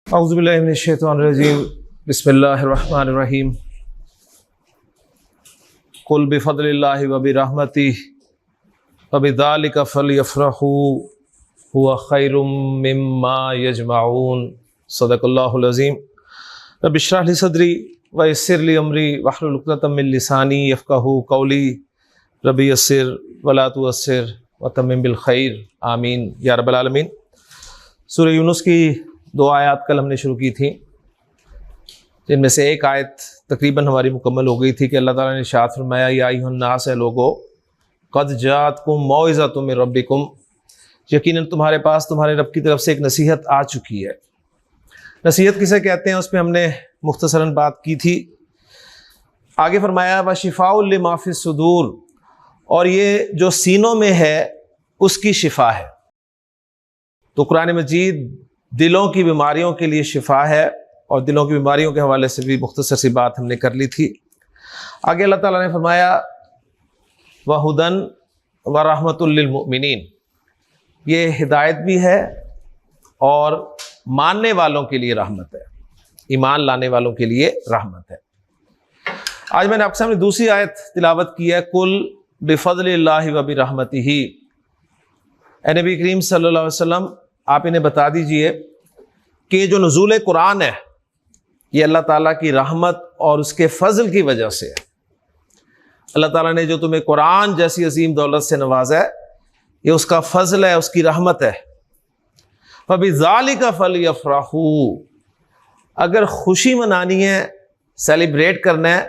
औज़ुबिल्लाहि मिनश्शैतानिर्रजीम बिस्मिल्लाहिर्रहमानिर्रहीम कुल बिफ़ज़लिल्लाहि व बिरहमतिहि व बिज़ालिका फ़लयफ़रहू हुवा ख़ैरुम मिम्मा यजमऊन सदक़ल्लाहुल अज़ीम। रब्बि इश्रह ली सदरी व यस्सिर ली अमरी वहलुल उक़दतम मिन लिसानी यफ़क़हू क़ौली रब्बि यस्सिर व ला तुअस्सिर व तम्मिम बिल ख़ैर आमीन या रब्बल आलमीन। सूरह यूनुस की 2 आयत कल हमने शुरू की थी, जिनमें से एक आयत तकरीबन हमारी मुकम्मल हो गई थी कि अल्लाह ताला ने इरशाद फरमाया या अय्युहन्नास लोगो क़द जाअतकुम मौइज़तुम मिन रब्बिकुम, यकीनन तुम्हारे पास तुम्हारे रब की तरफ से एक नसीहत आ चुकी है। नसीहत किसे कहते हैं उस पर हमने मुख्तसरन बात की थी। आगे फरमाया व शिफ़ाउल लिमा फ़िस सुदूर, और ये जो सीनों में है उसकी शिफा है। तो कुरान मजीद दिलों की बीमारियों के लिए शिफा है, और दिलों की बीमारियों के हवाले से भी मुख्तसर सी बात हमने कर ली थी। आगे अल्लाह ताला ने फरमाया व हुदन व रहमतुल लिल मुमिनीन, ये हिदायत भी है और मानने वालों के लिए रहमत है, ईमान लाने वालों के लिए रहमत है। आज मैंने आपके सामने दूसरी आयत तिलावत की है, कुल बिफ़ज़लिल्लाहि व बिरहमतिही। ए नबी करीम सल्लल्लाहु अलैहि वसल्लम, आप इन्हें बता दीजिए कि जो नुज़ूल कुरान है ये अल्लाह ताला की रहमत और उसके फ़ज़ल की वजह से है। अल्लाह ताला ने जो तुम्हें कुरान जैसी अजीम दौलत से नवाजा है, ये उसका फ़ज़ल है, उसकी रहमत है। फ़बिज़ालिका फ़लयफ़रहू, अगर खुशी मनानी है, सेलिब्रेट करना है,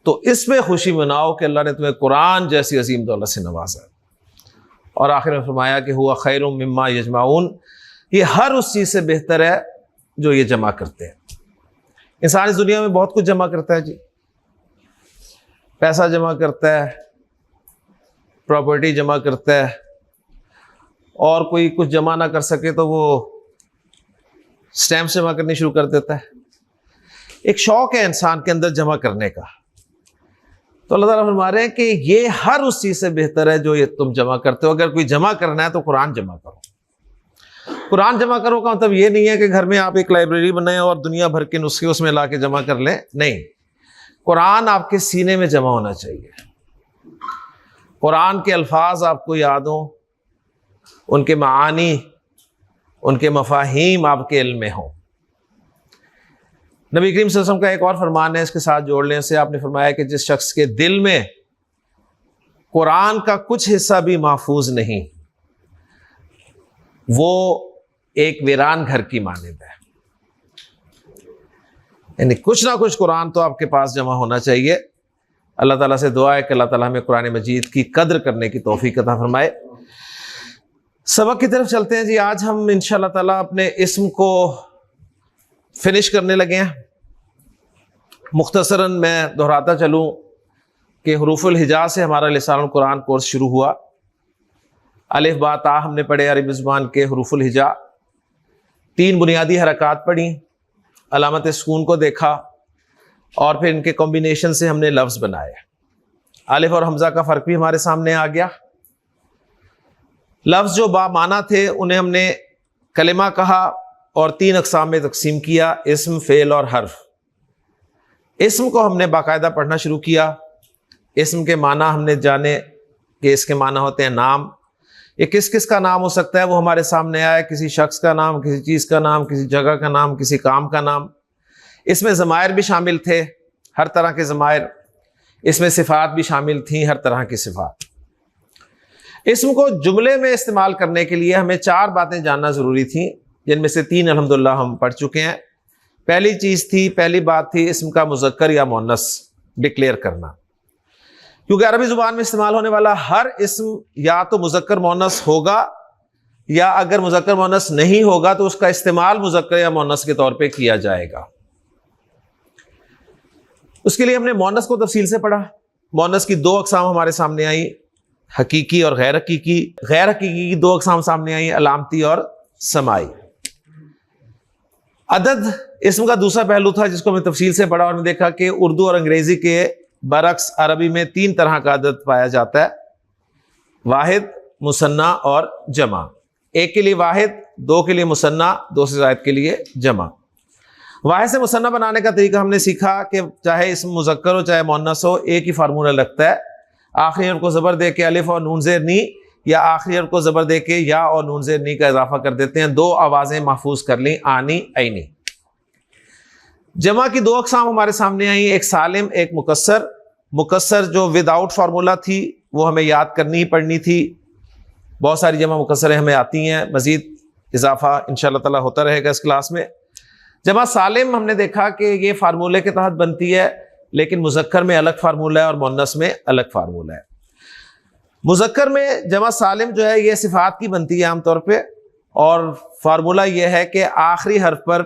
तो इसमें खुशी मनाओ कि अल्लाह ने तुम्हें कुरान जैसी अजीम दौलत से नवाजा है। और आखिर में फरमाया कि हुआ खैरुम मिम्मा यजमाऊन, ये हर उस चीज़ से बेहतर है जो ये जमा करते हैं। इंसान इस दुनिया में बहुत कुछ जमा करता है जी, पैसा जमा करता है, प्रॉपर्टी जमा करता है, और कोई कुछ जमा ना कर सके तो वो स्टैम्प जमा करनी शुरू कर देता है। एक शौक है इंसान के अंदर जमा करने का। तो अल्लाह ताला फरमा रहे हैं कि ये हर उस चीज़ से बेहतर है जो ये तुम जमा करते हो। अगर कोई जमा करना है तो कुरान जमा करो। कुरान जमा करो का मतलब ये नहीं है कि घर में आप एक लाइब्रेरी बनाएं और दुनिया भर के नुस्खे उसमें ला के जमा कर लें, नहीं। कुरान आपके सीने में जमा होना चाहिए। कुरान के अल्फाज आपको याद हो, उनके मानी, उनके मफाहीम आपके इल्म में हो। नबी करीम सल्लल्लाहु अलैहि वसल्लम का एक और फरमान है, इसके साथ जोड़ लेने से, आपने फरमाया कि जिस शख्स के दिल में कुरान का कुछ हिस्सा भी महफूज नहीं, वो एक वीरान घर की मानिंद है। यानी कुछ ना कुछ कुरान तो आपके पास जमा होना चाहिए। अल्लाह ताला से दुआ है कि अल्लाह ताला हमें कुरान मजीद की कद्र करने की तौफीक अता फरमाए। सबक की तरफ चलते हैं जी। आज हम इंशाअल्लाह ताला अपने इस्म को फिनिश करने लगे हैं। मुख्तसरन मैं दोहराता चलूँ कि हुरूफुल हिजा से हमारा लिसानुल कुरान कोर्स शुरू हुआ। अलिफ बा ता हमने पढ़े अरबी ज़ुबान के हुरूफुल हिजा, 3 बुनियादी हरकत पढ़ी, अलामत सुकून को देखा, और फिर इनके कॉम्बिनेशन से हमने लफ्ज़ बनाए। अलिफ और हमज़ा का फ़र्क भी हमारे सामने आ गया। लफ्ज़ जो बामाना थे उन्हें हमने कलिमा कहा और 3 अक़साम में तकसीम किया, इस्म, फ़ेल और हर्फ। इस्म को हमने बाकायदा पढ़ना शुरू किया। इस्म के माना हमने जाने कि इसके माना होते हैं नाम। ये किस किस का नाम हो सकता है वो हमारे सामने आया। किसी शख्स का नाम, किसी चीज़ का नाम, किसी जगह का नाम, किसी काम का नाम। इसमें ज़मायर भी शामिल थे, हर तरह के ज़मायर। इसमें सिफ़ात भी शामिल थी, हर तरह की सिफ़ात। इस्म को जुमले में इस्तेमाल करने के लिए हमें 4 बातें जानना ज़रूरी थी, जिनमें से 3 अल्हम्दुलिल्लाह हम पढ़ चुके हैं। पहली बात थी इस्म का मुज़क्कर या मुअन्नस डिक्लेयर करना, क्योंकि अरबी ज़ुबान में इस्तेमाल होने वाला हर इस्म या तो मुज़क्कर मुअन्नस होगा, या अगर मुज़क्कर मुअन्नस नहीं होगा तो उसका इस्तेमाल मुज़क्कर या मुअन्नस के तौर पे किया जाएगा। उसके लिए हमने मुअन्नस को तफसील से पढ़ा। मुअन्नस की 2 अक़साम हमारे सामने आई, हकीकी और गैर हकीकी। गैर हकीकी की 2 अक़साम सामने आई, अलामती और समाई। अदद इस्म का दूसरा पहलू था जिसको हमने तफसील से पढ़ा, और हमने देखा कि उर्दू और अंग्रेजी के बरक्स अरबी में 3 तरह का अदद पाया जाता है, वाहिद, मुसन्ना और जमा। एक के लिए वाहिद दो के लिए मुसन्ना, दो से ज़ायद के लिए जमा। वाहिद से मुसन्ना बनाने का तरीका हमने सीखा कि चाहे इसम मुज़क्कर हो चाहे मुअन्नस हो, एक ही फार्मूला लगता है। आखिरी हर्फ को ज़बर दे के अलिफ और नून ज़ेर नी, या आखिरी हर्फ को ज़बर दे के या और नून ज़ेर नी का इजाफा कर देते हैं। दो आवाज़ें महफूज कर ली, आनी ऐनी। जमा की दो अक़साम हमारे सामने आई, एक सालिम एक मुकस्सर। मुकस्सर जो विदाउट फार्मूला थी वो हमें याद करनी ही पड़नी थी। बहुत सारी जमा मुकस्सरें हमें आती हैं, मज़ीद इजाफा इंशाअल्लाह ताला होता रहेगा इस क्लास में। जमा सालिम हमने देखा कि ये फार्मूले के तहत बनती है, लेकिन मुज़क्कर में अलग फार्मूला है और मुअन्नस में अलग फार्मूला है। मुज़क्कर में जमा सालिम जो है ये सिफात की बनती है आमतौर पे, और फार्मूला ये है कि आखिरी हर्फ पर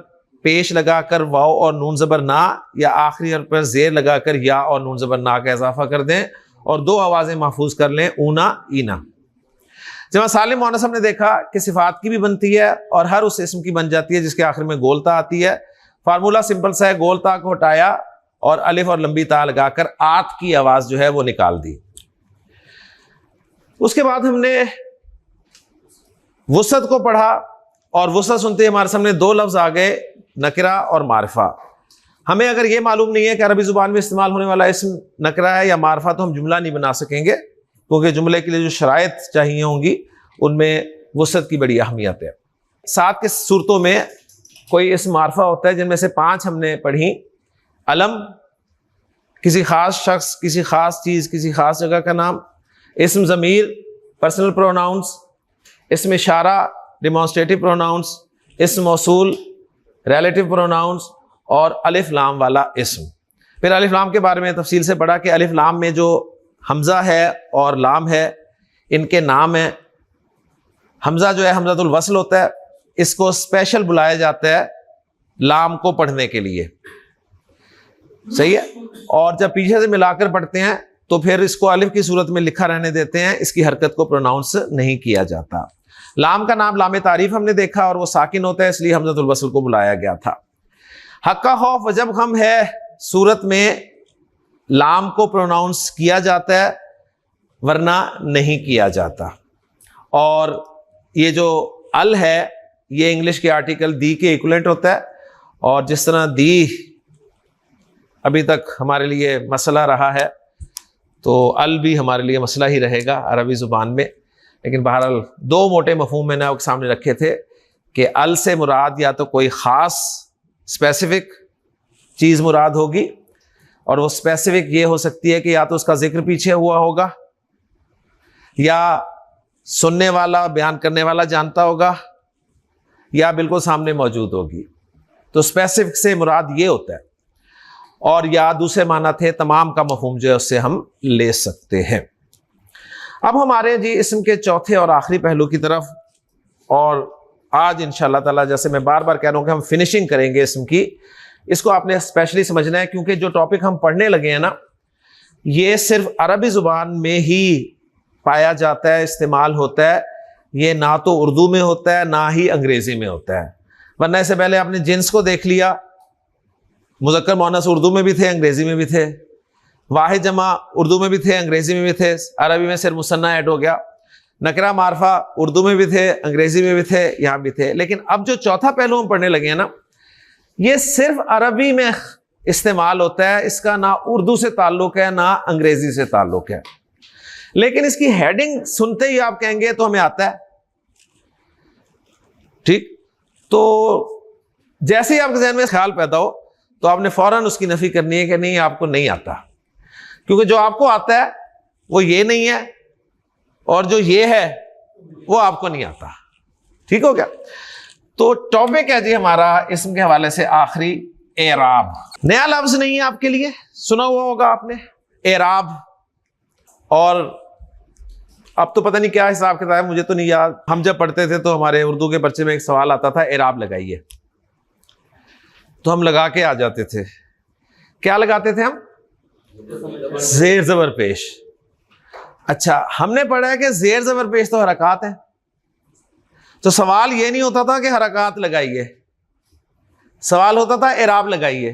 पेश लगाकर वाव और नून ज़बर ना, या आखिरी हर्फ पर ज़ेर लगाकर या और नून ज़बर ना का इजाफा कर दें और दो आवाज़ें महफूज कर लें, ऊना ईना। जमा सालिम मुअन्नस हमने देखा कि सिफात की भी बनती है और हर उस इस्म की बन जाती है जिसके आखिर में गोल ता आती है। फार्मूला सिंपल सा है, गोल ता को हटाया और अलिफ और लंबी ता लगाकर आत की आवाज़ जो है वो निकाल दी। उसके बाद हमने वुसअत को पढ़ा, और वुसअत सुनते ही हमारे सामने दो लफ्ज़ आ गए, नकरा और मारिफा। हमें अगर ये मालूम नहीं है कि अरबी ज़ुबान में इस्तेमाल होने वाला इस्म नकरा है या मारिफा, तो हम जुमला नहीं बना सकेंगे, क्योंकि जुमले के लिए जो शराइत चाहिए होंगी उनमें वुसअत की बड़ी अहमियत है। 7 की सूरतों में कोई इस्म मारिफा होता है, जिनमें से 5 हमने पढ़ी। अलम, किसी ख़ास शख्स, किसी ख़ास चीज़, किसी ख़ास जगह का नाम। इस्म ज़मीर, पर्सनल प्रोनाउंस। इस्म इशारा, डिमॉन्स्ट्रेटिव प्रोनाउंस। इस्म मौसूल, रिलेटिव प्रोनाउंस। और अलिफ लाम वाला इस्म। फिर अलिफ लाम के बारे में तफसील से पढ़ा कि अलिफ लाम में जो हमज़ा है और लाम है, इनके नाम है। हमज़ा जो है हमज़ातुल वस्ल होता है, इसको स्पेशल बुलाया जाता है लाम को पढ़ने के लिए, सही है। और जब पीछे से मिलाकर पढ़ते हैं तो फिर इसको अलिफ की सूरत में लिखा रहने देते हैं, इसकी हरकत को प्रोनाउंस नहीं किया जाता। लाम का नाम लाम तारीफ हमने देखा, और वो साकिन होता है, इसलिए हमज़ातुल वस्ल को बुलाया गया था। हक्का खौफ वजब हम है सूरत में लाम को प्रोनाउंस किया जाता है, वरना नहीं किया जाता। और ये जो अल है ये इंग्लिश के आर्टिकल दी के इक्विवेलेंट होता है, और जिस तरह दी अभी तक हमारे लिए मसला रहा है, तो अल भी हमारे लिए मसला ही रहेगा अरबी ज़ुबान में। लेकिन बहरहाल दो मोटे मफ़हूम मैंने आपके सामने रखे थे कि अल से मुराद या तो कोई ख़ास स्पेसिफिक चीज़ मुराद होगी, और वो स्पेसिफिक ये हो सकती है कि या तो उसका जिक्र पीछे हुआ होगा, या सुनने वाला बयान करने वाला जानता होगा, या बिल्कुल सामने मौजूद होगी। तो स्पेसिफिक से मुराद ये होता है, और या दूसरे माना थे तमाम का मफहूम जो है उससे हम ले सकते हैं। अब हमारे जी इस्म के चौथे और आखिरी पहलू की तरफ, और आज इंशाअल्लाह ताला, जैसे मैं बार बार कह रहा हूँ कि हम फिनिशिंग करेंगे इस्म की, इसको आपने स्पेशली समझना है, क्योंकि जो टॉपिक हम पढ़ने लगे हैं ना, ये सिर्फ अरबी ज़ुबान में ही पाया जाता है, इस्तेमाल होता है। ये ना तो उर्दू में होता है ना ही अंग्रेज़ी में होता है। वरना इससे पहले आपने जिन्स को देख लिया, मुज़क्कर मुअन्नस उर्दू में भी थे, अंग्रेज़ी में भी थे। वाहिद जमा उर्दू में भी थे, अंग्रेज़ी में भी थे। अरबी में सिर्फ मुसन्ना ऐड हो गया। नकरा मारफा उर्दू में भी थे, अंग्रेज़ी में भी थे, यहाँ भी थे। लेकिन अब जो चौथा पहलू हम पढ़ने लगे हैं ना, ये सिर्फ अरबी में इस्तेमाल होता है। इसका ना उर्दू से ताल्लुक़ है ना अंग्रेज़ी से ताल्लुक़ है। लेकिन इसकी हेडिंग सुनते ही आप कहेंगे तो हमें आता है, ठीक। तो जैसे ही आपके ज़हन में ख्याल पैदा हो तो आपने फौरन उसकी नफ़ी करनी है कि नहीं, आपको नहीं आता। क्योंकि जो आपको आता है वो ये नहीं है, और जो ये है वो आपको नहीं आता। ठीक हो गया। तो टॉपिक है जी हमारा इस्म के हवाले से आखिरी, एराब। नया लफ्ज नहीं है आपके लिए, सुना हुआ होगा आपने एराब। और अब तो पता नहीं क्या हिसाब किताब है, मुझे तो नहीं याद। हम जब पढ़ते थे तो हमारे उर्दू के पर्चे में एक सवाल आता था, एराब लगाइए, तो हम लगा के आ जाते थे। क्या लगाते थे हम? जेर ज़बर पेश। अच्छा, हमने पढ़ा है कि जेर ज़बर पेश तो हरकत है, तो सवाल ये नहीं होता था कि हरकत लगाइए, सवाल होता था एराब लगाइए।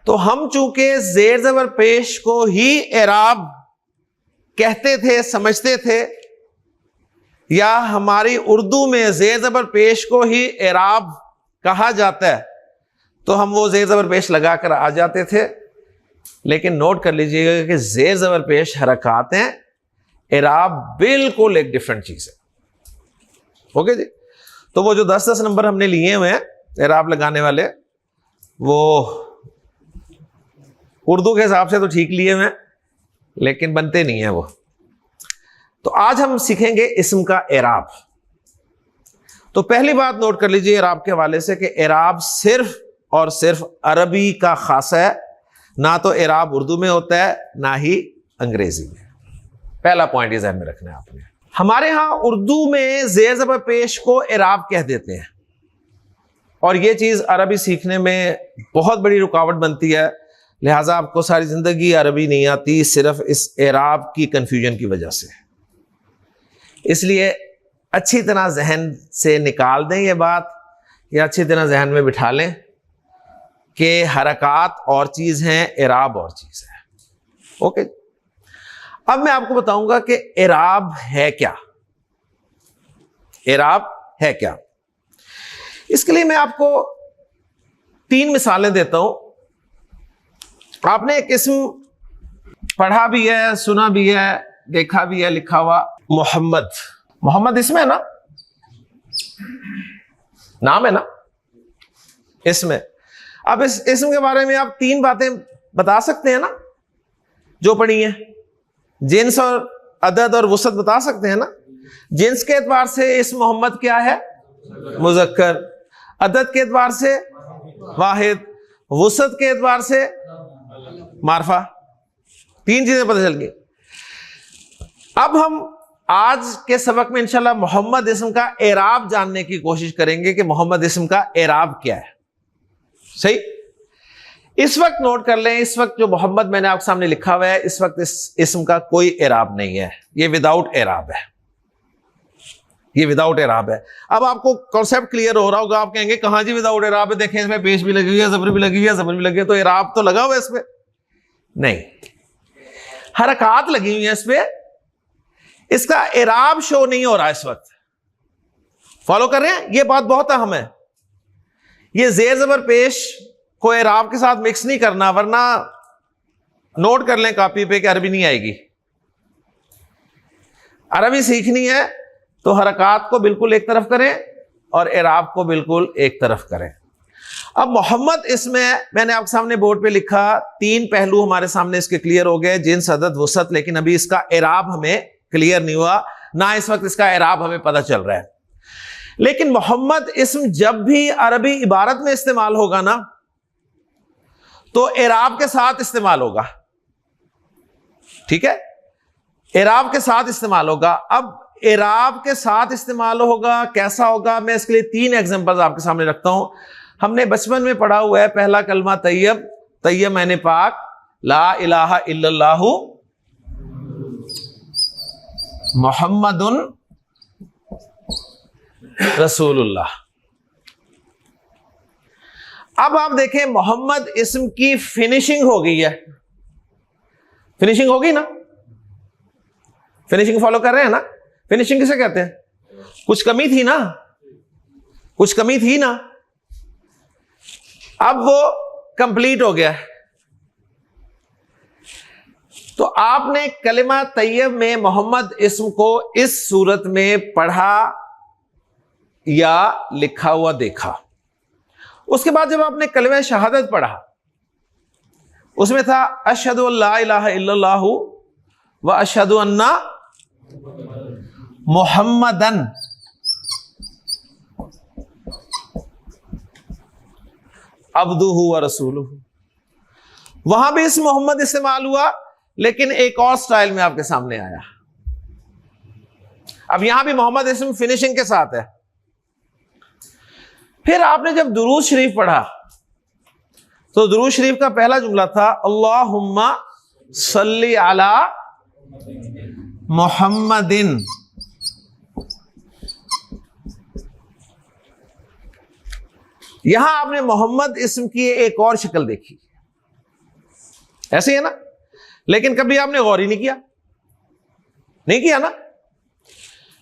तो हम चूंकि जेर ज़बर पेश को ही एराब कहते थे, समझते थे, या हमारी उर्दू में ज़ेर ज़बर पेश को ही एराब कहा जाता है, तो हम वो ज़ेर ज़बर पेश लगाकर आ जाते थे। लेकिन नोट कर लीजिएगा कि ज़ेर ज़बर पेश हरकत हैं, एराब बिल्कुल एक डिफरेंट चीज़ है। ओके जी। तो वो जो 10-10 नंबर हमने लिए हुए हैं एराब लगाने वाले, वो उर्दू के हिसाब से तो ठीक लिए हुए हैं, लेकिन बनते नहीं है वो। तो आज हम सीखेंगे इस्म का एराब। तो पहली बात नोट कर लीजिए एराब के हवाले से कि एराब सिर्फ और सिर्फ अरबी का खासा है, ना तो एराब उर्दू में होता है ना ही अंग्रेजी में। पहला पॉइंट ये ध्यान में रखना है आपने। हमारे यहां उर्दू में ज़ेर ज़बर पेश को एराब कह देते हैं, और ये चीज अरबी सीखने में बहुत बड़ी रुकावट बनती है। लिहाजा आपको सारी जिंदगी अरबी नहीं आती, सिर्फ इस एराब की कंफ्यूजन की वजह से। इसलिए अच्छी तरह जहन से निकाल दें ये बात, या अच्छी तरह जहन में बिठा लें कि हरकत और चीज है, एराब और चीज है। ओके। अब मैं आपको बताऊंगा कि एराब है क्या। एराब है क्या, इसके लिए मैं आपको 3 मिसालें देता हूं। आपने एक इस्म पढ़ा भी है, सुना भी है, देखा भी है लिखा हुआ, मोहम्मद। मोहम्मद इसमें है ना, नाम है ना इसमें। अब इस इस्म के बारे में आप 3 बातें बता सकते हैं ना जो पढ़ी है। जिन्स और अदद और वसत बता सकते हैं ना। जिन्स के एतबार से इस मोहम्मद क्या है, मुज़क्कर। अदद के एतबार से वाहिद, वसत के एतबार से मारफा। 3 चीजें पता चल गई। अब हम आज के सबक में इंशाल्लाह मोहम्मद इस्म का एराब जानने की कोशिश करेंगे कि मोहम्मद इस्म का एराब क्या है। सही। इस वक्त नोट कर लें, इस वक्त जो मोहम्मद मैंने आपके सामने लिखा हुआ है, इस वक्त इस इस्म का कोई एराब नहीं है। ये विदाउट एराब है, ये विदाउट एराब है। अब आपको कॉन्सेप्ट क्लियर हो रहा होगा। आप कहेंगे कहां जी विदाउट एराब है, देखें इसमें पेश भी लगी हुई है, जबर भी लगी हुई है, जबर भी लगी है, तो एराब तो लगा हुआ है इसमें। नहीं, हरकत लगी हुई है इसमें, इसका एराब शो नहीं हो रहा इस वक्त। फॉलो कर रहे हैं? ये बात बहुत अहम है। ये जेर जबर पेश को एराब के साथ मिक्स नहीं करना, वरना नोट कर लें कॉपी पे कि अरबी नहीं आएगी। अरबी सीखनी है तो हरकत को बिल्कुल एक तरफ करें और एराब को बिल्कुल एक तरफ करें। अब मोहम्मद इसमें मैंने आपके सामने बोर्ड पे लिखा, 3 पहलू हमारे सामने इसके क्लियर हो गए, जिन्स, अदद, वसत। लेकिन अभी इसका एराब हमें क्लियर नहीं हुआ, ना इस वक्त इसका एराब हमें पता चल रहा है। लेकिन मोहम्मद इस्म जब भी अरबी इबारत में इस्तेमाल होगा ना, तो एराब के साथ इस्तेमाल होगा। ठीक है, एराब के साथ इस्तेमाल होगा। अब एराब के साथ इस्तेमाल होगा, कैसा होगा? मैं इसके लिए 3 एग्जांपल्स आपके सामने रखता हूं। हमने बचपन में पढ़ा हुआ है, पहला कलमा तैयब, तैयब मैंने पाक, ला इलाहा इल्लल्लाहु मुहम्मदुन रसूलुल्लाह। अब आप देखें मोहम्मद इस्म की फिनिशिंग हो गई है। फिनिशिंग होगी ना? फिनिशिंग फॉलो कर रहे हैं ना? फिनिशिंग किसे कहते हैं? कुछ कमी थी ना, कुछ कमी थी ना, अब वो कंप्लीट हो गया। तो आपने कलिमा तैयब में मोहम्मद इस्म को इस सूरत में पढ़ा या लिखा हुआ देखा। उसके बाद जब आपने कलिमा शहादत पढ़ा, उसमें था अशहदु अल्ला इलाहा इल्लल्लाहु व अशहदु अन्ना मुहम्मदन अब्दुहु व रसूलुहु। वहां भी इस मोहम्मद इस्तेमाल हुआ, लेकिन एक और स्टाइल में आपके सामने आया। अब यहां भी मोहम्मद इस्म फिनिशिंग के साथ है। फिर आपने जब दुरूद शरीफ पढ़ा, तो दुरूद शरीफ का पहला जुमला था अल्लाहुम्मा सल्ली अला मुहम्मदिन। यहां आपने मोहम्मद इस्म की एक और शक्ल देखी। ऐसे है ना? लेकिन कभी आपने गौर ही नहीं किया, नहीं किया ना?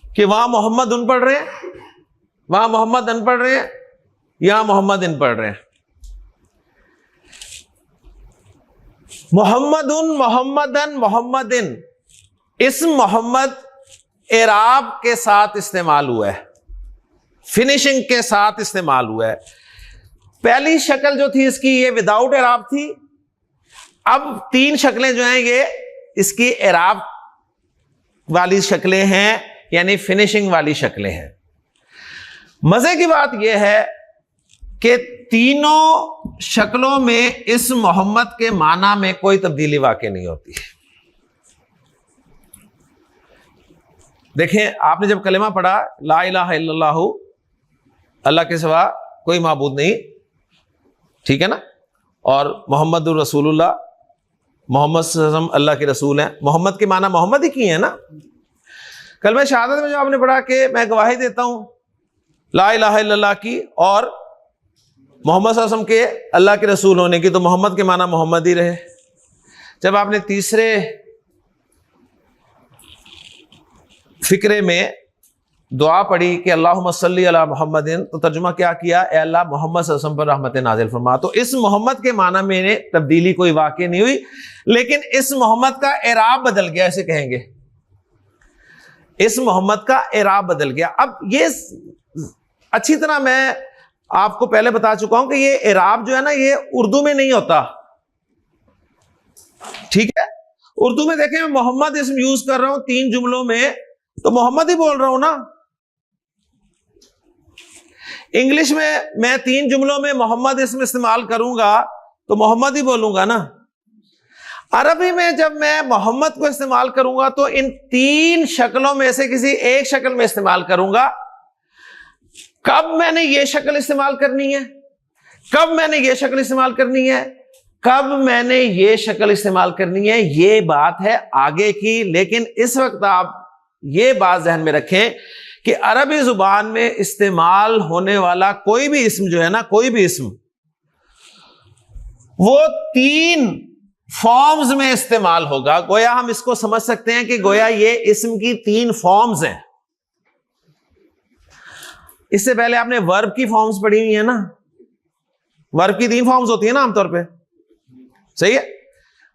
कि वहां मोहम्मद उन पढ़ रहे हैं, वहां मोहम्मद अन पढ़ रहे हैं, यहां मोहम्मद इन पढ़ रहे हैं। मोहम्मदुन, मोहम्मदन, मोहम्मदिन, इस्म मोहम्मद एराब के साथ इस्तेमाल हुआ है, फिनिशिंग के साथ इस्तेमाल हुआ है। पहली शक्ल जो थी इसकी ये विदाउट एराब थी। अब 3 शक्लें जो हैं ये इसकी एराब वाली शक्लें हैं, यानी फिनिशिंग वाली शक्लें हैं। मजे की बात यह है कि तीनों शक्लों में इस मोहम्मद के माना में कोई तब्दीली वाक़ई नहीं होती। देखें, आपने जब कलेमा पढ़ा ला इलाहा इल्लल्लाहु, अल्लाह के सिवा कोई माबूद नहीं, ठीक है ना, और मोहम्मदुर रसूलुल्लाह, मोहम्मद सल्लल्लाहु अलैहि वसल्लम अल्लाह के रसूल हैं। मोहम्मद के माना मोहम्मद ही किए हैं ना। कलमा शहादत में जो आपने पढ़ा कि मैं गवाही देता हूं ला इलाहा इल्लल्लाह की और मोहम्मद सल्लल्लाहु अलैहि वसल्लम के अल्लाह के रसूल होने की, तो मोहम्मद के माना मोहम्मद ही रहे। जब आपने तीसरे फिक्रे में दुआ पढ़ी कि अल्लाहुम्मा सल्ली अला मुहम्मदिन, तो तर्जुमा क्या किया, ए अल्लाह मोहम्मद सल्लल्लाहु अलैहि वसल्लम पर रहमत नाजिल फरमा। तो इस मोहम्मद के माना में तब्दीली कोई वाक़ई नहीं हुई, लेकिन इस मोहम्मद का एराब बदल गया, ऐसे कहेंगे, इस मोहम्मद का एराब बदल गया। अब ये अच्छी तरह मैं आपको पहले बता चुका हूं कि ये एराब जो है ना, ये उर्दू में नहीं होता, ठीक है। उर्दू में देखें, मैं मोहम्मद इसम यूज कर रहा हूं 3 जुमलों में, तो मोहम्मद ही बोल रहा हूं ना। इंग्लिश में मैं 3 जुमलों में मोहम्मद इसम इस्तेमाल करूंगा तो मोहम्मद ही बोलूंगा ना। अरबी में जब मैं मोहम्मद को इस्तेमाल करूंगा तो इन 3 शक्लों में से किसी एक शक्ल में इस्तेमाल करूंगा। कब मैंने ये शक्ल इस्तेमाल करनी है, कब मैंने ये शक्ल इस्तेमाल करनी है, कब मैंने ये शक्ल इस्तेमाल करनी है, ये बात है आगे की। लेकिन इस वक्त आप ये बात ध्यान में रखें कि अरबी जुबान में इस्तेमाल होने वाला कोई भी इस्म जो है ना, कोई भी इस्म, वो 3 फॉर्म्स में इस्तेमाल होगा। गोया हम इसको समझ सकते हैं कि गोया ये इस्म की 3 फॉर्म्स हैं। इससे पहले आपने वर्ब की फॉर्म्स पढ़ी हुई है ना, वर्ब की 3 फॉर्म्स होती है ना आमतौर पे, सही है।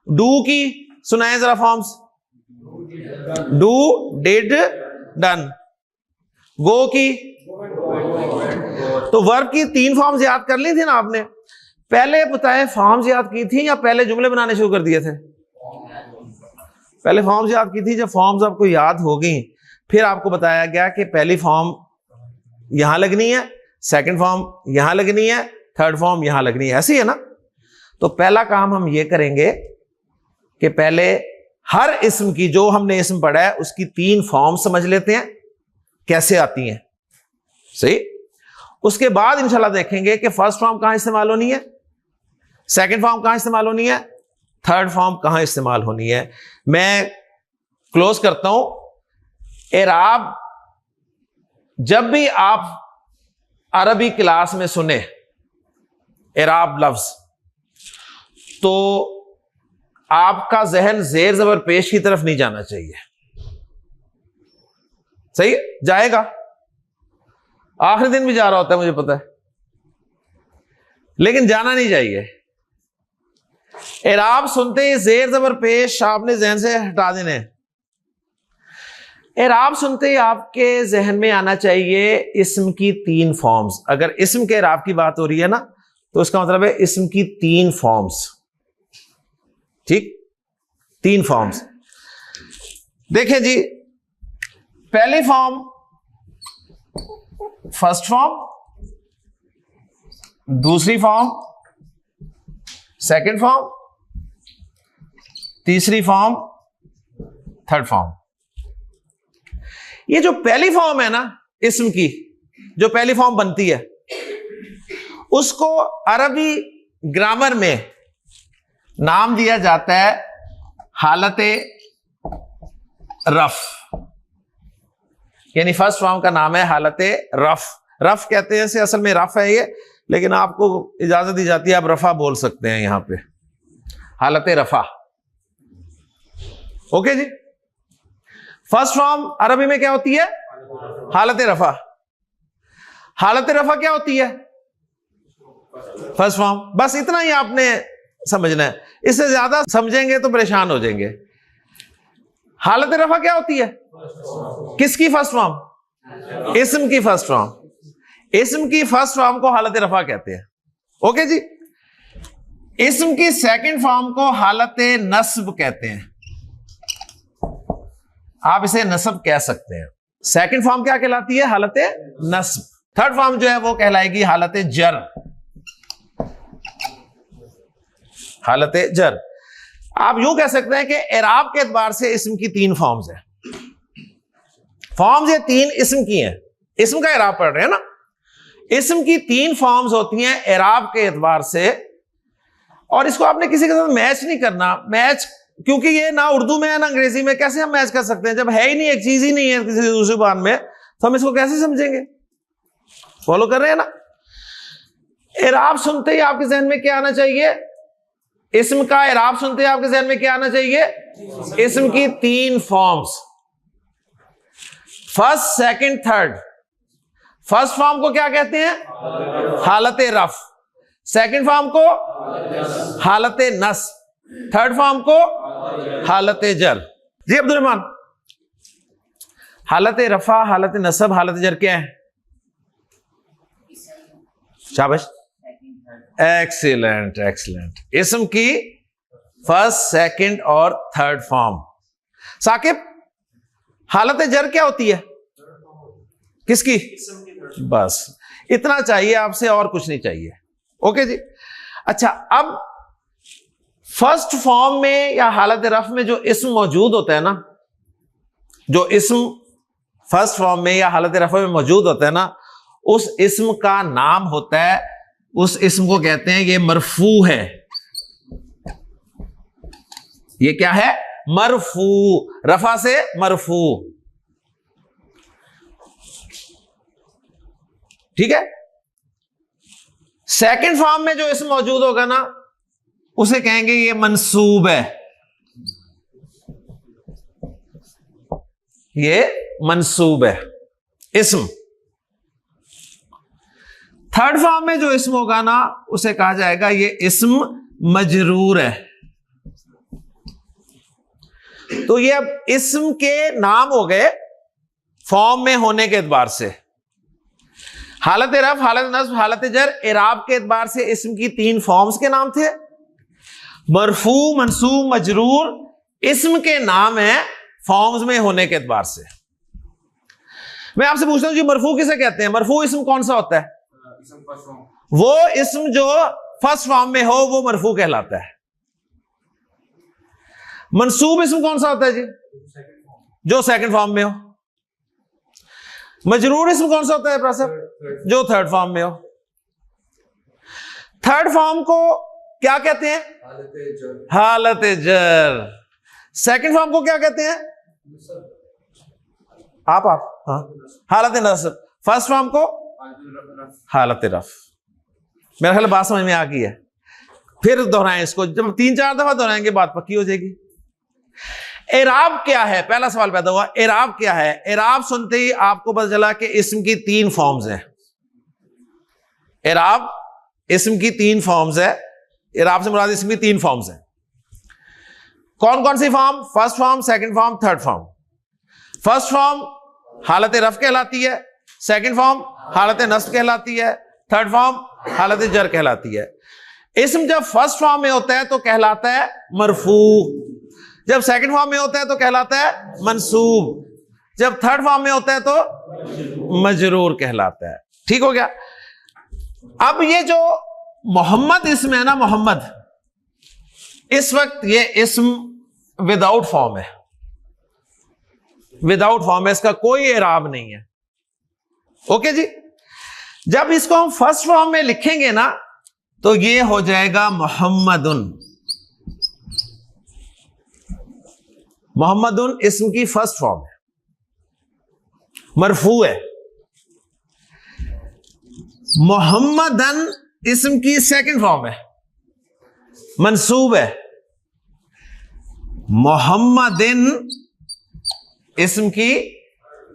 डू की सुनाए जरा फॉर्म्स, डू, डिड, डन। गो की, तो वर्ब की 3 फॉर्म्स याद कर ली थी ना आपने। पहले बताए फॉर्म्स याद की थी या पहले जुमले बनाने शुरू कर दिए थे? पहले फॉर्म्स याद की थी। जब फॉर्म्स आपको याद हो गई, फिर आपको बताया गया कि पहली फॉर्म यहां लगनी है, सेकंड फॉर्म यहां लगनी है, थर्ड फॉर्म यहां लगनी है, ऐसी है ना। तो पहला काम हम ये करेंगे कि पहले हर इस्म की, जो हमने इस्म पढ़ा है उसकी 3 फॉर्म समझ लेते हैं कैसे आती हैं, सही। उसके बाद इंशाल्लाह देखेंगे कि फर्स्ट फॉर्म कहां इस्तेमाल होनी है, सेकंड फॉर्म कहां इस्तेमाल होनी है, थर्ड फॉर्म कहां इस्तेमाल होनी है। मैं क्लोज करता हूं। एराब जब भी आप अरबी क्लास में सुने एराब लफ्ज, तो आपका जहन जेर जबर पेश की तरफ नहीं जाना चाहिए, सही जाएगा। आखिरी दिन भी जा रहा होता है मुझे पता है, लेकिन जाना नहीं चाहिए। एराब सुनते ही जेर जबर पेश आपने जहन से हटा देने। एराब सुनते ही आपके जहन में आना चाहिए इस्म की 3 फॉर्म्स। अगर इस्म के एराब की बात हो रही है ना, तो इसका मतलब है इस्म की 3 फॉर्म्स, ठीक, 3 फॉर्म्स। देखें जी, पहली फॉर्म फर्स्ट फॉर्म, दूसरी फॉर्म सेकंड फॉर्म, तीसरी फॉर्म थर्ड फॉर्म। ये जो पहली फॉर्म है ना इस्म की, जो पहली फॉर्म बनती है, उसको अरबी ग्रामर में नाम दिया जाता है हालते रफ, यानी फर्स्ट फॉर्म का नाम है हालते रफ। रफ कहते हैं इसे, असल में रफ है ये, लेकिन आपको इजाजत दी जाती है आप रफा बोल सकते हैं यहां पे, हालते रफा। ओके जी। फर्स्ट फॉर्म अरबी में क्या होती है? हालत रफा। हालत रफा क्या होती है? First form. बस इतना ही आपने समझना है, इससे ज्यादा समझेंगे तो परेशान हो जाएंगे। हालत रफा क्या होती है? किसकी फर्स्ट फॉर्म? इस्म की फर्स्ट फॉर्म। इस्म की फर्स्ट फॉर्म को हालत रफा कहते हैं। ओके जी। इस्म की सेकंड फॉर्म को हालत नस्ब कहते हैं। आप इसे नस्ब कह सकते हैं। सेकंड फॉर्म क्या कहलाती है? हालत नस्ब। थर्ड फॉर्म जो है वो कहलाएगी हालत जर। हालत जर। आप यूं कह सकते हैं कि एराब के एतबार से इस्म की तीन फॉर्म्स हैं। फॉर्म्स ये तीन इस्म की हैं। इस्म का एराब पढ़ रहे हैं ना। इस्म की तीन फॉर्म्स होती हैं एराब के एतबार से, और इसको आपने किसी के साथ मैच नहीं करना। मैच क्योंकि ये ना उर्दू में है ना अंग्रेजी में, कैसे हम मैच कर सकते हैं? जब है ही नहीं, एक चीज ही नहीं है किसी दूसरी जुबान में, तो हम इसको कैसे समझेंगे? फॉलो कर रहे हैं ना। एराब सुनते ही आपके जहन में क्या आना चाहिए? इस्म का एराब सुनते ही आपके जहन में क्या आना चाहिए? इस्म की तीन forms, first, second, third. First form को क्या कहते हैं? हालत रफ। सेकंड फॉर्म को हालत नस्ब। थर्ड फॉर्म को हालत जर। जी अब्दुल रहमान, हालत रफा, हालत नस्ब, हालत जर क्या है? शाबाश, एक्सीलेंट एक्सीलेंट। इस्म की फर्स्ट, सेकंड और थर्ड फॉर्म। साकिब, हालत जर क्या होती है? किसकी? बस इतना चाहिए आपसे, और कुछ नहीं चाहिए। ओके जी। अच्छा, अब फर्स्ट फॉर्म में या हालत रफ में जो इस्म मौजूद होता है ना, जो इस्म फर्स्ट फॉर्म में या हालत रफ में मौजूद होता है ना, उस इस्म का नाम होता है, उस इस्म को कहते हैं ये मरफू है। ये क्या है? मरफू। रफा से मरफू। ठीक है। सेकंड फॉर्म में जो इस्म मौजूद होगा ना, उसे कहेंगे ये मंसूब है। ये मंसूब है इस्म। थर्ड फॉर्म में जो इस्म होगा ना, उसे कहा जाएगा ये इस्म मजरूर है। तो ये अब इस्म के नाम हो गए फॉर्म में होने के एतबार से। हालत रफ, हालत नस्ब, हालत जर, इराब के एतबार से इस्म की तीन फॉर्म्स के नाम थे। मरफू, मंसूब, मजरूर इस्म के नाम है फॉर्म्स में होने के एतबार से। मैं आपसे पूछता हूं जी, मरफू किसे कहते हैं? मरफू इस्म कौन सा होता है? वो इस्म जो फर्स्ट फॉर्म में हो वो मरफू कहलाता है। मंसूब इस्म कौन सा होता है जी? जो सेकंड फॉर्म में हो। मजरूर इस्म कौन सा होता है प्रसाद? जो थर्ड फॉर्म में हो। थर्ड फॉर्म को क्या कहते हैं? हालत जर। सेकंड फॉर्म को क्या कहते हैं? आप हाँ, हालत नस्ब। फर्स्ट फॉर्म को हालत रफ। मेरा ख्याल बात समझ में आ गई है। फिर दोहराएं इसको, जब 3-4 दफा दोहराएंगे बात पक्की हो जाएगी। एराब क्या है? पहला सवाल पैदा हुआ, एराब क्या है? एराब सुनते ही आपको पता चला कि इस्म की तीन फॉर्म्स हैं। एराब इस्म की तीन फॉर्म्स है। एराब से मुराद इस्म की तीन फॉर्म्स हैं। कौन कौन सी form? First form, second form, third form. First form हालत रफ कहलाती है, सेकंड फॉर्म हालत नस्ब कहलाती है, थर्ड फॉर्म हालत जर कहलाती है। इस्म जब फर्स्ट फॉर्म में होता है तो कहलाता है मरफू, जब सेकंड फॉर्म में होता है तो कहलाता है मंसूब, जब थर्ड फॉर्म में होता है तो मजरूर कहलाता है। ठीक हो गया। अब ये जो मोहम्मद इस्म है ना, मोहम्मद, इस वक्त ये इस्म विदाउट फॉर्म है। विदाउट फॉर्म है, इसका कोई एराब नहीं है। ओके जी। जब इसको हम फर्स्ट फॉर्म में लिखेंगे ना, तो ये हो जाएगा मोहम्मदुन। मोहम्मदुन इस्म की फर्स्ट फॉर्म है, मरफू है। मोहम्मदन इस्म की सेकंड फॉर्म है, मंसूब है। मोहम्मदिन इस्म की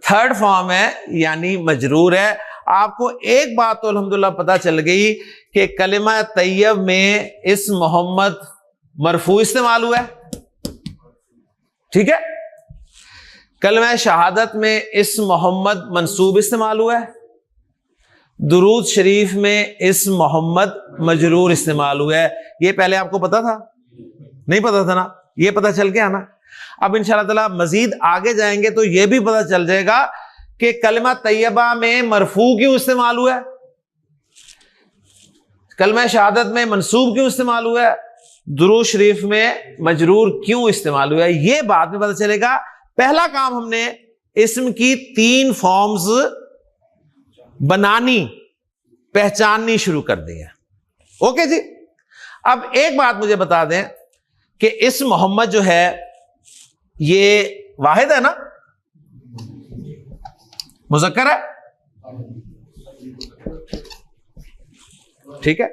थर्ड फॉर्म है यानी मजरूर है। आपको एक बात तो अल्हम्दुलिल्लाह पता चल गई कि कलिमा तैयब में इस्म मोहम्मद मरफू इस्तेमाल हुआ है, ठीक है। कलिमा शहादत में इस्म मोहम्मद मंसूब इस्तेमाल हुआ है। दुरूद शरीफ में इस्म मोहम्मद मजरूर इस्तेमाल हुआ है। ये पहले आपको पता था? नहीं पता था ना, ये पता चल गया ना। अब इंशाअल्लाह ताला मजीद आगे जाएंगे तो ये भी पता चल जाएगा कि कलिमा तैयबा में मरफू क्यों इस्तेमाल हुआ है, कलिमा शहादत में मंसूब क्यों इस्तेमाल हुआ है, दुरूद शरीफ में मजरूर क्यों इस्तेमाल हुआ है, ये बाद में पता चलेगा। पहला काम हमने इस्म की 3 फॉर्म्स बनानी, पहचाननी शुरू कर दी है। ओके जी। अब एक बात मुझे बता दें कि इस्म मोहम्मद जो है ये वाहिद है ना, मुज़क्कर है, ठीक है।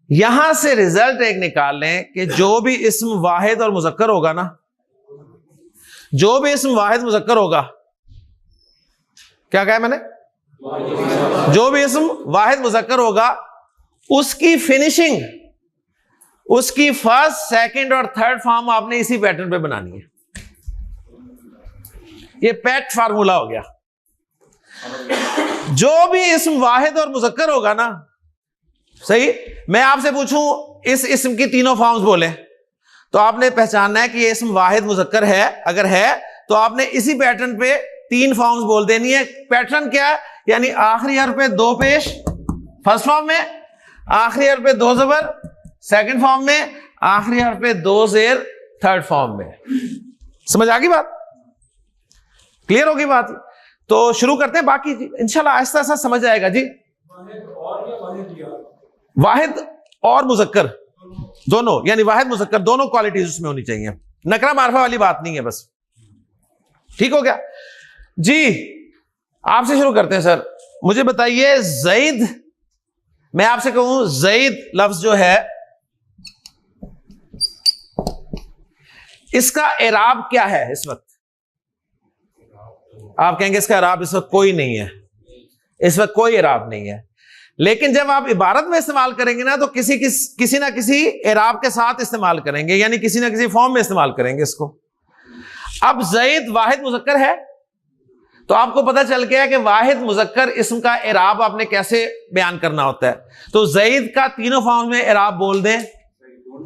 यहां से रिजल्ट एक निकाल लें कि जो भी इस्म वाहिद और मुज़क्कर होगा ना, जो भी इस्म वाहिद मुज़क्कर होगा, क्या कहा मैंने, जो भी इस्म वाहिद मुज़क्कर होगा उसकी फिनिशिंग, उसकी फर्स्ट, सेकंड और थर्ड फॉर्म आपने इसी पैटर्न पे बनानी है। ये पेट फार्मूला हो गया। जो भी इस्म वाहिद और मुज़क्कर होगा ना, सही, मैं आपसे पूछूं इस इस्म की तीनों फॉर्म्स बोले तो आपने पहचानना है कि ये इस्म वाहिद मुज़क्कर है। अगर है तो आपने इसी पैटर्न पे 3 फॉर्म्स बोल देनी है। पैटर्न क्या है, यानी आखिरी हर्फ पे 2 पेश फर्स्ट फॉर्म में, आखिरी हर्फ पे 2 ज़बर सेकंड फॉर्म में, आखिरी हर्फ पे 2 ज़ेर थर्ड फॉर्म में। समझ आ गई बात, क्लियर होगी बात? तो शुरू करते हैं, बाकी इंशाल्लाह आहिस्ता आहिस्ता समझ आएगा जी। वाहिद और मुज़क्कर दोनों, यानी वाहिद मुज़क्कर दोनों क्वालिटीज उसमें होनी चाहिए, नकरा मारफा वाली बात नहीं है बस। ठीक हो गया जी। आपसे शुरू करते हैं सर, मुझे बताइए ज़ैद, मैं आपसे कहूं ज़ैद लफ्ज जो है इसका एराब क्या है इस वक्त? आप कहेंगे इसका एराब इस वक्त कोई नहीं है, इस वक्त कोई एराब नहीं है। लेकिन जब आप इबारत में इस्तेमाल करेंगे ना तो किसी ना किसी एराब के साथ इस्तेमाल करेंगे, यानी किसी ना किसी फॉर्म में इस्तेमाल करेंगे इसको। अब ज़ैद वाहिद मुज़क्कर है तो आपको पता चल गया कि वाहिद मुज़क्कर इस्म का एराब आपने कैसे बयान करना होता है। तो ज़ैद का तीनों फॉर्म में एराब बोल दें,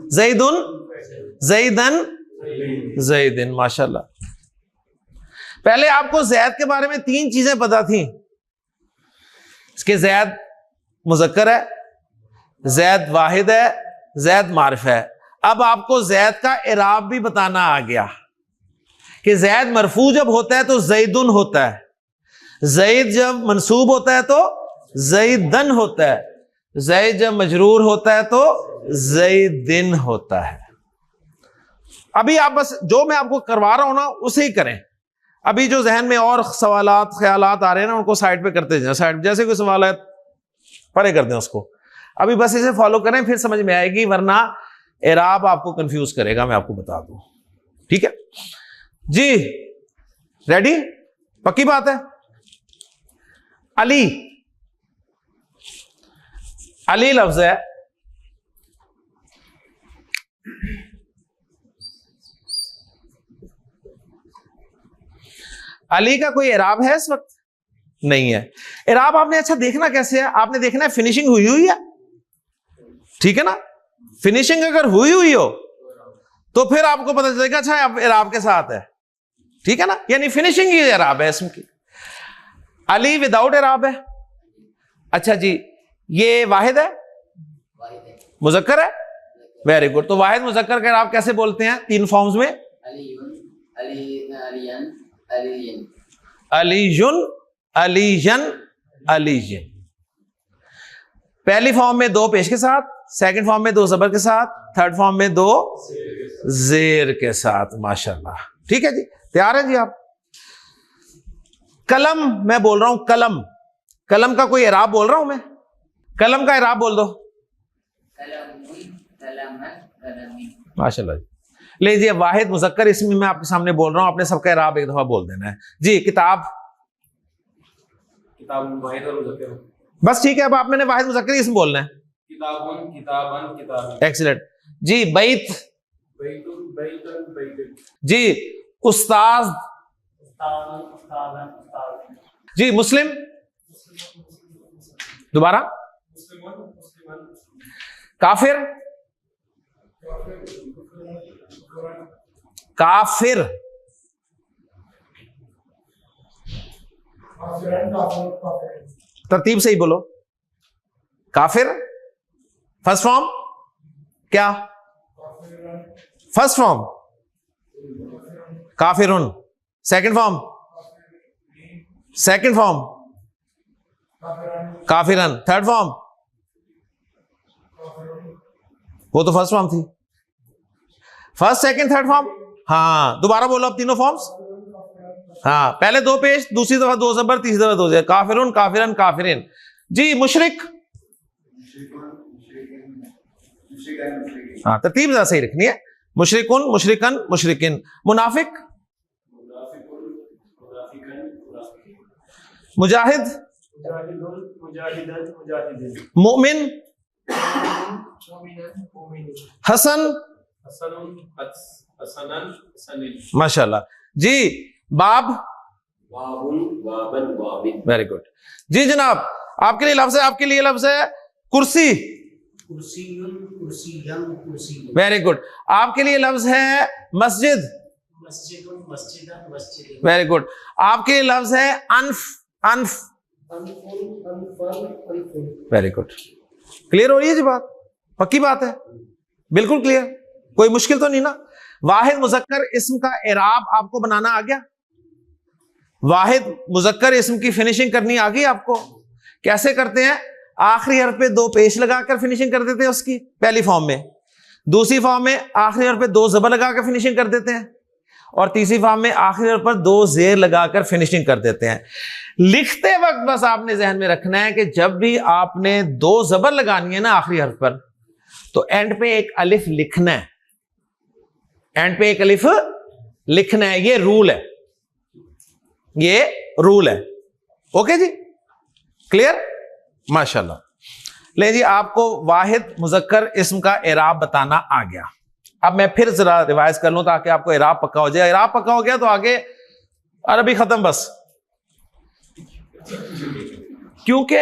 ज़ैदुन, ज़ैदन, ज़ैदिन। माशाल्लाह। पहले आपको ज़ैद के बारे में 3 चीजें पता थी, इसके ज़ैद मुज़क्कर है, ज़ैद वाहिद है, ज़ैद मारिफ है। अब आपको ज़ैद का एराब भी बताना आ गया कि ज़ैद मरफू जब होता है तो ज़ैदुन होता है, ज़ैद जब मंसूब होता है तो ज़ैदन होता है, ज़ैद जब मजरूर होता है तो ज़ैदिन होता है। अभी आप बस जो मैं आपको करवा रहा हूं ना उसे ही करें। अभी जो जहन में और सवालात ख्यालात आ रहे हैं ना उनको साइड पे करते जाए, साइड जैसे कोई सवाल है परे कर दें उसको। अभी बस इसे फॉलो करें फिर समझ में आएगी, वरना एराब आपको कंफ्यूज करेगा, मैं आपको बता दूं। ठीक है जी, रेडी, पक्की बात है। अली, अली लफ्ज है, अली का कोई एराब है इस वक्त? नहीं है। एराब आपने अच्छा देखना कैसे है, आपने देखना है फिनिशिंग हुई हुई है, ठीक है ना। फिनिशिंग अगर हुई हुई हो तो फिर आपको पता चलेगा अच्छा अब एराब के साथ है, ठीक है ना, यानी फिनिशिंग ही एराब है इसम की। अली विदाउट एराब है। अच्छा जी, ये वाहिद है, मुज़क्कर है, वेरी गुड। तो वाहिद मुज़क्कर का एराब कैसे बोलते हैं 3 फॉर्म्स में? अलीयुन, अलीयन, अलीयन। पहली फॉर्म में 2 पेश के साथ, सेकंड फॉर्म में 2 ज़बर के साथ, थर्ड फॉर्म में 2 ज़ेर के साथ। माशाल्लाह, ठीक है जी, तैयार है जी आप? कलम मैं बोल रहा हूं, कलम, कलम का कोई एराब बोल रहा हूं मैं, कलम का एराब बोल दो। माशाल्लाह। लीजिए वाहिद मुज़क्कर इसमें मैं आपके सामने बोल रहा हूं, आपने सबका एराब एक दफा बोल देना है जी। किताब, किताब वाहिद और मुज़क्कर। बस ठीक है, अब आप मैंने वाहिद मुज़क्कर इसम बोलना है। किताबुन किताबन किताबन। एक्सीलेंट जी। बैत, बैतुन बैतन बैतन। जी उस्ताद, उस्तादन उस्तादन उस्ताद। जी मुस्लिम, दोबारा मुस्लिमन मुस्लिमन। काफिर, काफिर, तरतीब से ही बोलो। काफिर फर्स्ट फॉर्म क्या? फर्स्ट फॉर्म काफिरुन, सेकंड फॉर्म, सेकंड फॉर्म काफिरन, थर्ड फॉर्म, वो तो फर्स्ट फॉर्म थी। फर्स्ट सेकंड थर्ड फॉर्म, हाँ दोबारा बोलो अब तीनों फॉर्म्स। हाँ पहले दो पेश, दूसरी दफा दो जबर, तीसरी दफा दो जबर। काफिरुन काफिरन काफिरिन। जी मुशरिक, हाँ तरतीब जरा सही रखनी है। मुशरिकुन मुशरिकन मुशरिकिन। मुनाफिक, मुजाहिद, मोमिन, हसन, माशाल्लाह जी। बाब, वेरी गुड जी जनाब। आपके लिए लफ्ज है, आपके लिए लफ्ज है कुर्सी, वेरी गुड। आपके लिए लफ्ज है मस्जिद, वेरी गुड। आपके लिए लफ्ज है enough, enough, very good. Clear हो रही है जी बात? पक्की बात है, बिल्कुल क्लियर, कोई मुश्किल तो नहीं ना। वाहिद मुजक्कर इस्म का एराब आपको बनाना आ गया? वाहिद मुजक्कर इस्म की फिनिशिंग करनी आ गई आपको? कैसे करते हैं? आखिरी हर्फ पे दो पेश लगाकर फिनिशिंग कर देते हैं उसकी, पहली फॉर्म में। दूसरी फॉर्म में आखिरी हर्फ पे दो जबर लगाकर फिनिशिंग कर देते हैं, और तीसरी फॉर्म में आखिरी हर्फ पर दो जेर लगाकर फिनिशिंग कर देते हैं। लिखते वक्त बस आपने जहन में रखना है कि जब भी आपने दो जबर लगानी है ना आखिरी हर्फ पर, तो एंड पे एक अलिफ लिखना है, एंड पे एक अलिफ लिखना है। ये रूल है, ये रूल है। ओके जी, क्लियर? माशाल्लाह। ले जी, आपको वाहिद मुजक्कर इस्म का एराब बताना आ गया। अब मैं फिर जरा रिवाइज कर लूं ताकि आपको एराब पक्का हो जाए। एराब पक्का हो गया तो आगे अरबी खत्म बस, क्योंकि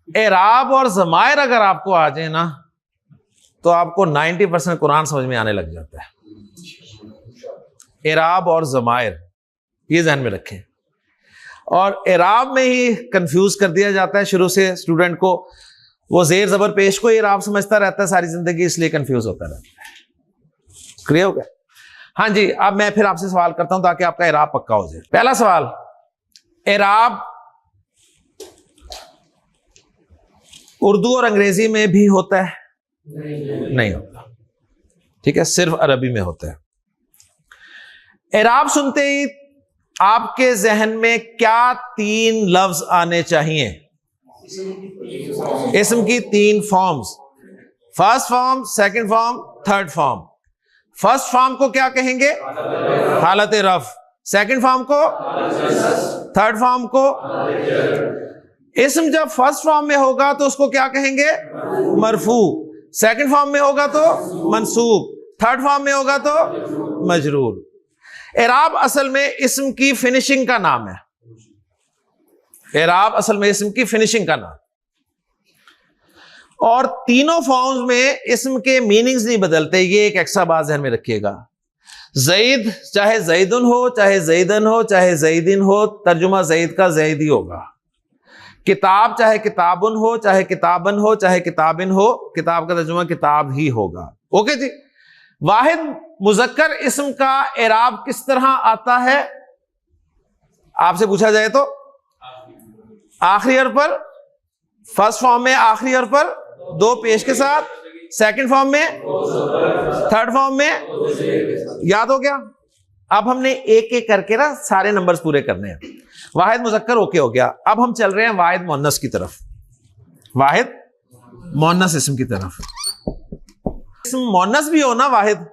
एराब और जमायर अगर आपको आ जाए ना तो आपको 90% कुरान समझ में आने लग जाता है। एराब और जमायर ये ध्यान में रखें। और एराब में ही कंफ्यूज कर दिया जाता है शुरू से स्टूडेंट को, वो जेर जबर पेश को एराब समझता रहता है सारी जिंदगी, इसलिए कंफ्यूज होता रहता है। क्लियर हो गया? हाँ जी, अब मैं फिर आपसे सवाल करता हूं ताकि आपका एराब पक्का हो जाए। पहला सवाल, एराब उर्दू और अंग्रेजी में भी होता है? नहीं होता, ठीक है, सिर्फ अरबी में होता है। एराब सुनते ही आपके जहन में क्या तीन लफ्ज आने चाहिए? इस्म की तीन forms, first form, second form, third form. First form को क्या कहेंगे? हालत रफ। सेकंड फॉर्म को, थर्ड फॉर्म को। इस्म जब फर्स्ट फॉर्म में होगा तो उसको क्या कहेंगे? मरफू। सेकंड फॉर्म में होगा तो मंसूब, थर्ड फॉर्म में होगा तो मजरूर। एराब असल में इस्म की फिनिशिंग का नाम है। एराब असल में इस्म की फिनिशिंग का नाम, और तीनों फॉर्म्स में इस्म के मीनिंग्स नहीं बदलते। ये एक एक्स्ट्रा बात ध्यान में रखिएगा। जईद चाहे जईदुन हो, चाहे जईदन हो, चाहे जईदिन हो, तर्जुमा जईद का जईद ही होगा। किताब चाहे किताबुन हो, चाहे किताबन हो, चाहे किताबिन हो, किताब का तर्जुमा किताब ही होगा। ओके जी। वाहिद मुजक्कर इस्म का एराब किस तरह आता है? आपसे पूछा जाए तो आखिरी हर्फ पर, फर्स्ट फॉर्म में आखिरी हर्फ पर दो पेश के साथ, सेकंड फॉर्म में, थर्ड फॉर्म में। याद हो गया? अब हमने एक एक करके ना सारे नंबर्स पूरे करने हैं। वाहिद मुजक्कर ओके हो गया। अब हम चल रहे हैं वाहिद मुअन्नस की तरफ, वाहिद मुअन्नस इस्म की तरफ। इस्म मुअन्नस भी हो ना वाहिद,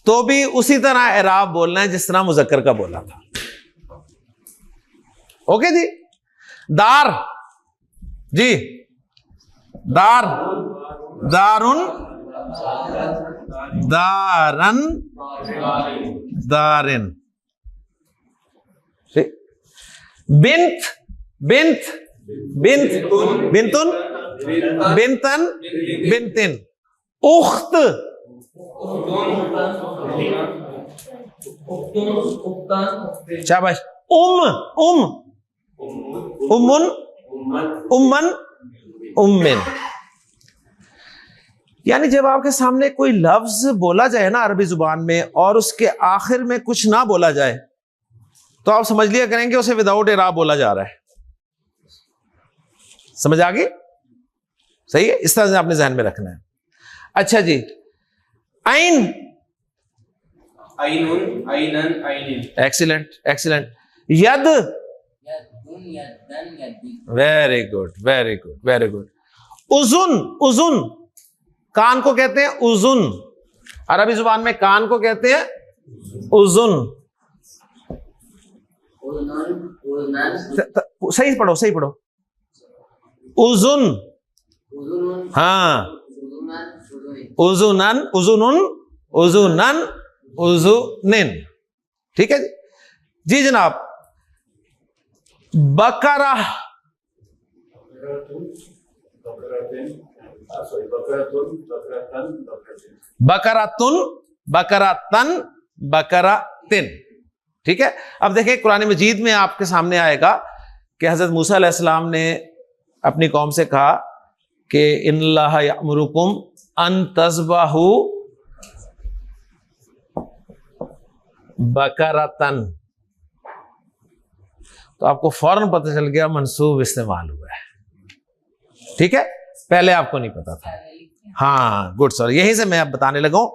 तो भी उसी तरह एराब बोलना है जिस तरह मुजक्कर का बोला था। ओके जी। दार जी, दार, दारुन, दारन, दारिन। बिंत, बिंत, बिंत, बिंतुन, बिंतन, बिंतिन। उख्त, शाबाश। उम्मुन, उम्मन, उम्मिन। यानी जब आपके सामने कोई लफ्ज बोला जाए ना अरबी जुबान में और उसके आखिर में कुछ ना बोला जाए तो आप समझ लिया करेंगे उसे विदाउट इराब बोला जा रहा है। समझ आ गई? सही है, इस तरह से आपने जहन में रखना है। अच्छा जी, आइन, आइनुन, आइनन, आइनिन। Excellent, excellent. यद, very good, very good, very good. उजुन, उजुन, कान को कहते हैं उजुन, अरबी जुबान में कान को कहते हैं उजुन। सही पढ़ो, सही पढ़ो। उजुन, हाँ, उजुनन, उजुनुन, उजुनन, उजुनिन। ठीक है जी जनाब। बकरा, बकरातुन, बकरातन, बकरातिन। ठीक है। अब देखिए कुरान मजीद में आपके सामने आएगा कि हजरत मूसा अलैहिस्सलाम ने अपनी कौम से कहा कि इन्नल्लाह यअमुरुकुम अन तज़बहू बकरतन। तो आपको फौरन पता चल गया मंसूब इस्तेमाल हुआ है। ठीक है, पहले आपको नहीं पता था। हाँ गुड सर, यहीं से मैं अब बताने लगा हूं।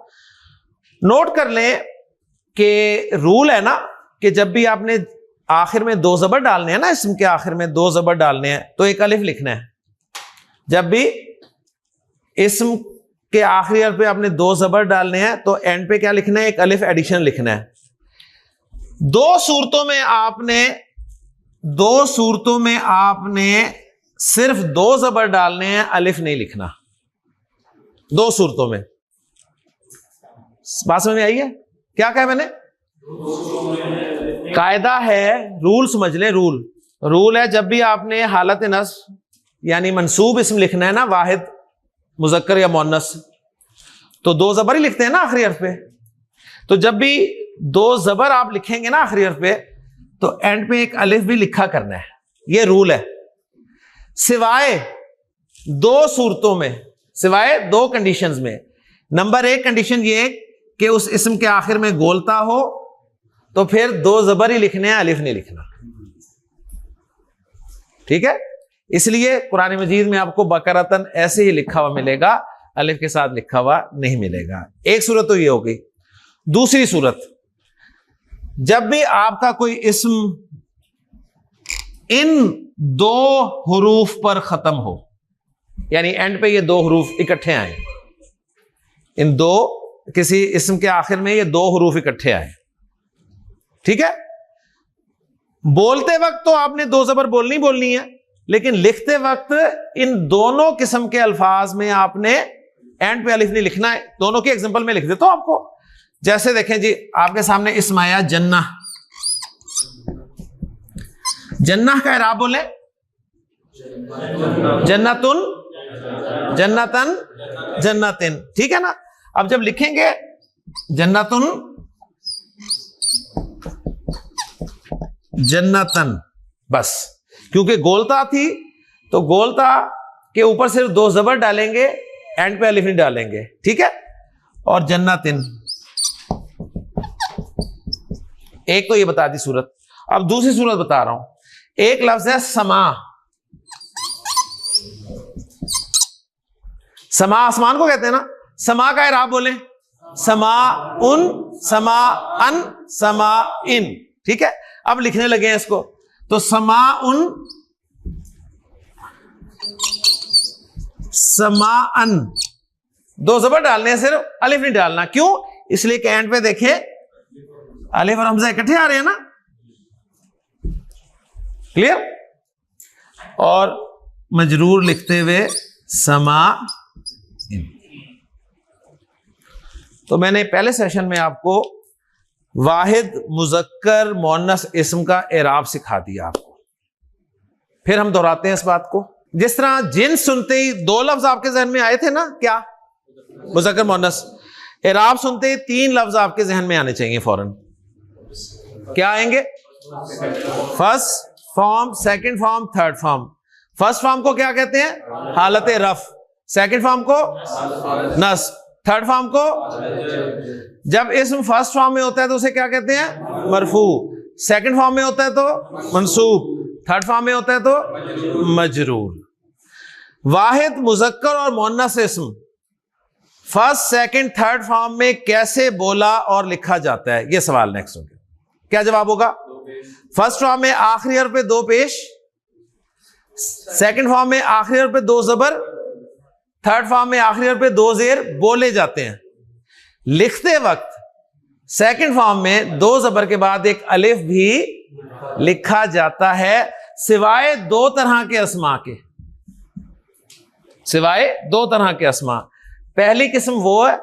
नोट कर लें कि रूल है ना कि जब भी आपने आखिर में दो जबर डालने हैं ना, इसम के आखिर में दो जबर डालने हैं तो एक अलिफ लिखना है। जब भी इसम के आखिरी हर्फ पे आपने दो जबर डालने हैं तो एंड पे क्या लिखना है? एक अलिफ एडिशन लिखना है। दो सूरतों में आपने सिर्फ दो जबर डालने हैं, अलिफ नहीं लिखना। दो सूरतों में। बात समझ में आई है? क्या कहा मैंने? कायदा है, रूल समझ लें। रूल है जब भी आपने हालत नस्ब यानी मंसूब इसम लिखना है ना, वाहिद मुजक्कर या मुअन्नस, तो दो जबर ही लिखते हैं ना आखिरी हर्फ पे। तो जब भी दो जबर आप लिखेंगे ना आखिरी हर्फ पे तो एंड पे एक अलिफ भी लिखा करना है। यह रूल है। सिवाय दो सूरतों में, सिवाय दो कंडीशंस में। नंबर एक कंडीशन ये कि उस इसम के आखिर में गोलता हो तो फिर दो जबर ही लिखने हैं, अलिफ नहीं लिखना। ठीक है, इसलिए कुरान मजीद में आपको बकरतन ऐसे ही लिखा हुआ मिलेगा, अलिफ के साथ लिखा हुआ नहीं मिलेगा। एक सूरत तो ये हो गई। दूसरी सूरत, जब भी आपका कोई इस्म इन दो हुरूफ पर खत्म हो, यानी एंड पे ये दो हुरूफ इकट्ठे आए, इन दो किसी इस्म के आखिर में ये दो हुरूफ इकट्ठे आए। ठीक है, बोलते वक्त तो आपने दो जबर बोलनी है, लेकिन लिखते वक्त इन दोनों किस्म के अल्फाज में आपने एंड पे अलिफ नहीं लिखना है। दोनों के एग्जांपल में लिख देता हूं आपको। जैसे देखें जी, आपके सामने इस्म आया जन्नह। जन्नह का इराब बोले जन्नतुन, जन्नतन, जन्नतिन। ठीक है ना। अब जब लिखेंगे जन्नतुन, जन्नतन, बस क्योंकि गोलता थी तो गोलता के ऊपर सिर्फ दो जबर डालेंगे, एंड पे अलिफ नहीं डालेंगे। ठीक है। और जन्नतिन, एक तो ये बता दी सूरत। अब दूसरी सूरत बता रहा हूं। एक लफ्ज है समा। समा आसमान को कहते हैं ना। समा का इराब बोले समा उन, समा अन, समा इन। ठीक है। अब लिखने लगे हैं इसको, तो समा उन, समा अन, दो जबर डालने हैं, सिर्फ अलिफ नहीं डालना। क्यों? इसलिए कि एंड पे देखें अलिफ और हमजा इकट्ठे आ रहे हैं ना। क्लियर? और मजरूर लिखते हुए समा इन। तो मैंने पहले सेशन में आपको वाहिद मुज़क्कर मुअन्नस इस्म का एराब सिखा दिया आपको। फिर हम दोहराते हैं इस बात को। जिस तरह जिन सुनते ही दो लफ्ज आपके जहन में आए थे ना, क्या? मुज़क्कर मुअन्नस। एराब सुनते ही तीन लफ्ज आपके जहन में आने चाहिए फौरन। क्या आएंगे? First form, second form, third form. First form को क्या कहते हैं? हालत रफ। सेकंड फॉर्म को नस्ब। थर्ड फॉर्म को, जब इस्म फर्स्ट फॉर्म में होता है तो उसे क्या कहते हैं? मरफू। सेकंड फॉर्म में होता है तो मंसूब। थर्ड फॉर्म में होता है तो मजरूर। वाहिद मुज़क्कर और मुअन्नस इस्म फर्स्ट, सेकंड, थर्ड फॉर्म में कैसे बोला और लिखा जाता है? यह सवाल नेक्स्ट होगा। क्या जवाब होगा? फर्स्ट फॉर्म में आखिरी हर्फ पे दो पेश, सेकंड फॉर्म में आखिरी हर्फ पे दो जबर, थर्ड फॉर्म में आखिरी हर्फ पे दो जेर बोले जाते हैं। लिखते वक्त सेकंड फॉर्म में दो जबर के बाद एक अलिफ भी लिखा जाता है, सिवाय दो तरह के अस्मा के। सिवाय दो तरह के अस्मा। पहली किस्म वो है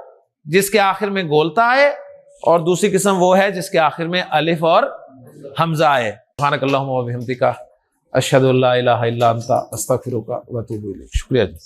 जिसके आखिर में गोलता है, और दूसरी किस्म वो है जिसके आखिर में अलिफ और हमजा है। सुब्हानकल्लाहुम्मा व बिहम्दिका अशहदु अल्ला इलाहा इल्ला अंता अस्तगफिरुका व अतूबु इलैक। शुक्रिया जी।